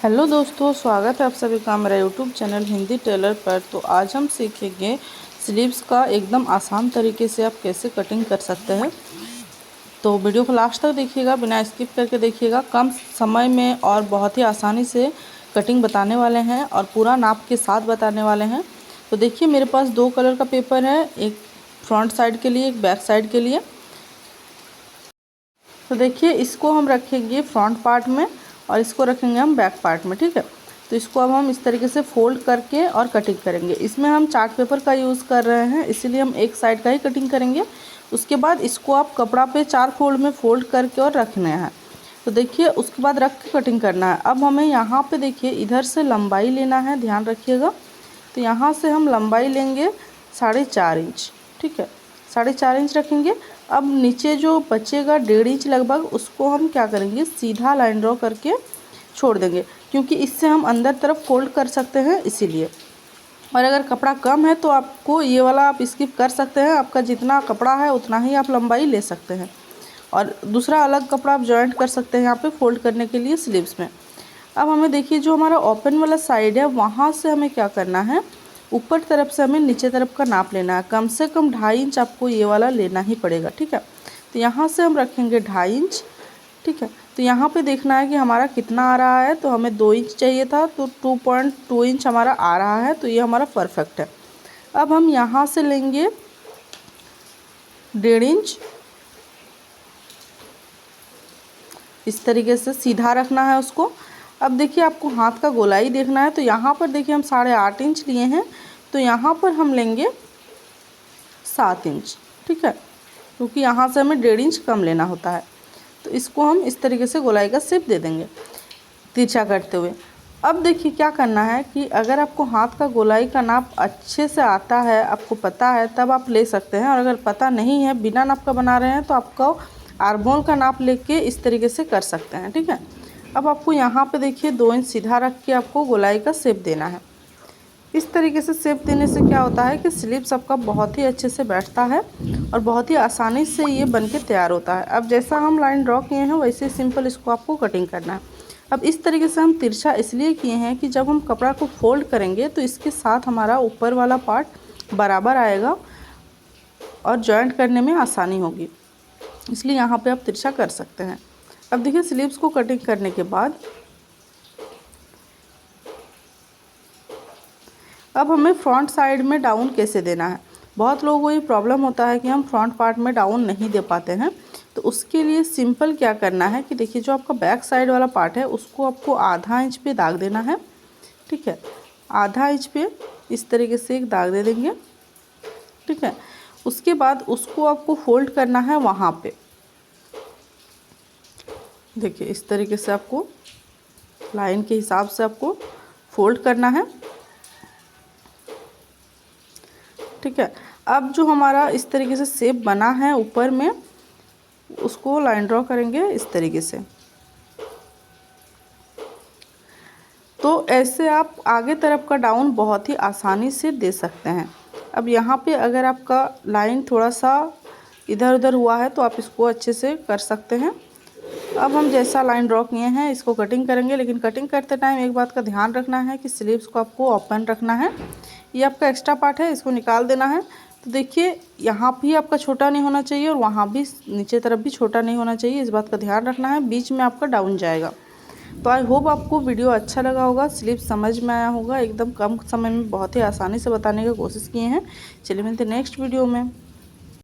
Hello दोस्तों, स्वागत है आप सभी का मेरा यूट्यूब चैनल हिंदी टेलर पर। तो आज हम सीखेंगे स्लीव्स का एकदम आसान तरीके से आप कैसे कटिंग कर सकते हैं। तो वीडियो को लास्ट तक देखिएगा, बिना स्किप करके देखिएगा। कम समय में और बहुत ही आसानी से कटिंग बताने वाले हैं और पूरा नाप के साथ बताने वाले हैं। तो देखिए, मेरे पास दो कलर का पेपर है, एक फ्रंट साइड के लिए, एक बैक साइड के लिए। तो देखिए, इसको हम रखेंगे फ्रंट पार्ट में और इसको रखेंगे हम बैक पार्ट में, ठीक है। तो इसको अब हम इस तरीके से फोल्ड करके और कटिंग करेंगे। इसमें हम चार्ट पेपर का यूज़ कर रहे हैं, इसीलिए हम एक साइड का ही कटिंग करेंगे। उसके बाद इसको आप कपड़ा पे 4 फोल्ड में फोल्ड करके और रखने हैं। तो देखिए, उसके बाद रख के कटिंग करना है। अब हमें यहाँ पे देखिए इधर से लंबाई लेना है, ध्यान रखिएगा। तो यहाँ से हम लंबाई लेंगे 4.5 इंच, ठीक है, 4.5 इंच रखेंगे। अब नीचे जो बचेगा 1.5 इंच लगभग, उसको हम क्या करेंगे, सीधा लाइन ड्रॉ करके छोड़ देंगे, क्योंकि इससे हम अंदर तरफ फोल्ड कर सकते हैं इसीलिए। और अगर कपड़ा कम है तो आपको ये वाला आप स्किप कर सकते हैं। आपका जितना कपड़ा है उतना ही आप लंबाई ले सकते हैं और दूसरा अलग कपड़ा आप जॉइंट कर सकते हैं यहाँ पे फोल्ड करने के लिए स्लीव्स में। अब हमें देखिए, जो हमारा ओपन वाला साइड है वहाँ से हमें क्या करना है, ऊपर तरफ से हमें नीचे तरफ का नाप लेना है। कम से कम 2.5 इंच आपको ये वाला लेना ही पड़ेगा, ठीक है। तो यहाँ से हम रखेंगे 2.5 इंच, ठीक है। तो यहाँ पे देखना है कि हमारा कितना आ रहा है। तो हमें 2 इंच चाहिए था, तो 2.2 इंच हमारा आ रहा है, तो ये हमारा परफेक्ट है। अब हम यहाँ से लेंगे 1.5 इंच, इस तरीके से सीधा रखना है उसको। अब देखिए, आपको हाथ का गोलाई देखना है। तो यहाँ पर देखिए हम 8.5 इंच लिए हैं, तो यहाँ पर हम लेंगे 7 इंच, ठीक है, क्योंकि यहाँ से हमें 1.5 इंच कम लेना होता है। तो इसको हम इस तरीके से गोलाई का शेप दे देंगे तिरछा करते हुए। अब देखिए क्या करना है कि अगर आपको हाथ का गोलाई का नाप अच्छे से आता है, आपको पता है, तब आप ले सकते हैं। और अगर पता नहीं है, बिना नाप का बना रहे हैं, तो आपको आर्महोल का नाप लेके इस तरीके से कर सकते हैं, ठीक है। अब आपको यहाँ पे देखिए 2 इंच सीधा रख के आपको गोलाई का शेप देना है। इस तरीके से शेप देने से क्या होता है कि स्लीव्स आपका बहुत ही अच्छे से बैठता है और बहुत ही आसानी से ये बन के तैयार होता है। अब जैसा हम लाइन ड्रॉ किए हैं वैसे सिंपल इसको आपको कटिंग करना है। अब इस तरीके से हम तिरछा इसलिए किए हैं कि जब हम कपड़ा को फोल्ड करेंगे तो इसके साथ हमारा ऊपर वाला पार्ट बराबर आएगा और जॉइंट करने में आसानी होगी, इसलिए यहाँ पे आप तिरछा कर सकते हैं। अब देखिए, स्लीव्स को कटिंग करने के बाद अब हमें फ्रंट साइड में डाउन कैसे देना है। बहुत लोगों को ये प्रॉब्लम होता है कि हम फ्रंट पार्ट में डाउन नहीं दे पाते हैं। तो उसके लिए सिंपल क्या करना है कि देखिए, जो आपका बैक साइड वाला पार्ट है उसको आपको आधा इंच पे दाग देना है, ठीक है। आधा इंच पे इस तरीके से एक दाग दे देंगे, ठीक है। उसके बाद उसको आपको फोल्ड करना है वहाँ पे। देखिए, इस तरीके से आपको लाइन के हिसाब से आपको फोल्ड करना है, ठीक है। अब जो हमारा इस तरीके से शेप बना है ऊपर में, उसको लाइन ड्रॉ करेंगे इस तरीके से। तो ऐसे आप आगे तरफ का डाउन बहुत ही आसानी से दे सकते हैं। अब यहाँ पे अगर आपका लाइन थोड़ा सा इधर उधर हुआ है तो आप इसको अच्छे से कर सकते हैं। अब हम जैसा लाइन ड्रॉ किए हैं इसको कटिंग करेंगे, लेकिन कटिंग करते टाइम एक बात का ध्यान रखना है कि स्लीव्स को आपको ओपन रखना है। ये आपका एक्स्ट्रा पार्ट है, इसको निकाल देना है। तो देखिए, यहाँ भी आपका छोटा नहीं होना चाहिए और वहाँ भी नीचे तरफ भी छोटा नहीं होना चाहिए, इस बात का ध्यान रखना है। बीच में आपका डाउन जाएगा। तो आई होप आपको वीडियो अच्छा लगा होगा, स्लीव समझ में आया होगा। एकदम कम समय में बहुत ही आसानी से बताने की कोशिश किए हैं। चलिए मिलते हैं नेक्स्ट वीडियो में।